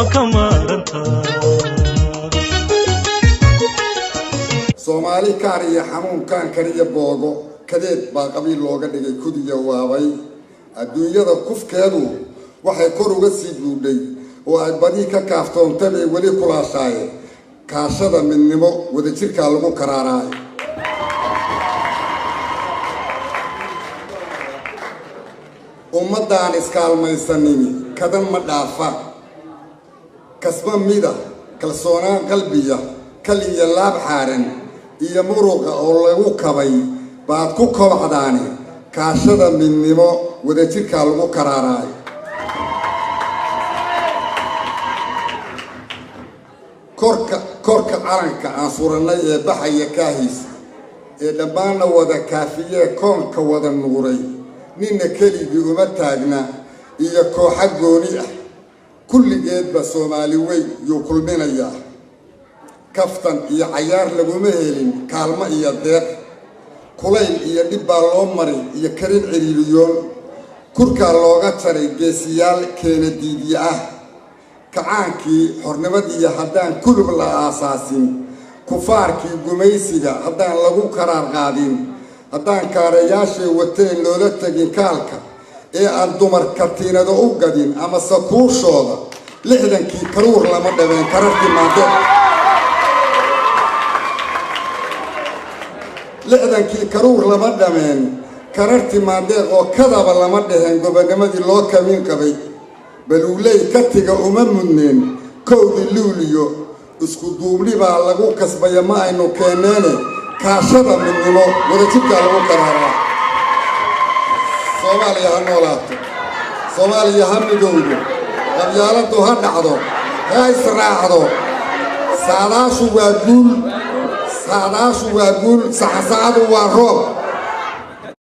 وكمارنتا Somali kariya xanuun kan kariya boogo kadeed baa qabiil looga dhigay kudiya waabay adduunyada kufkeedu waxay kor uga sii guudhay oo ay badi ka kaaftoontay wali kulaashay kaashada midnimo wada jirka lagu karaaray ummadaan iskaalmaysanini kadan ma dhaafa kasba mida kalsoonaan qalbiya kaliya laab xaaran iyo muruqa oo lagu kabay baad ku kobcdaani kaashada midnimo wada jirka lagu karaaray korka calanka aan suranay ee baxaya kaahis ee dhammaanna wada kaafiye koonka wada nuuray ninna keligii uma taagna iyo kooxa gooni ah kulligeedba Soomaali way iyo kulminaya kaftan iyo cayaar laguma helin kaalmo iyo deeq kulayl iyo dhib baa loo maray iyo karin ciriiriyoon kurka looga jaray geesiyaal Keenadiidii ah kacaankii xornimadii haddaan kulub la aasaasin kufaarkii gumaysiga haddaan lagu karaar qaadin haddaan kaarayaashay wateen loola tagin kaalka ee aan dumar katiinada u gadin ama sakuushooda lixdankii karuur lama dhabeen karartii maade lixdankii karuur lama dhameen karartii maadeeq oo kadaba lama dheheen gobonimadii loo kamin qabay baluuley katiga uma mudneen kowdii luuliyo isku duubni baa lagu kasbaya ma aynu keeneene kaashada midnimo wada jirka lagu karaaraa Soomaaliya ha noolaato Soomaaliya ha midowdo qabyaaladu ha dhacdo ha israacdo saadaashu waa guul saxsaadu waa roob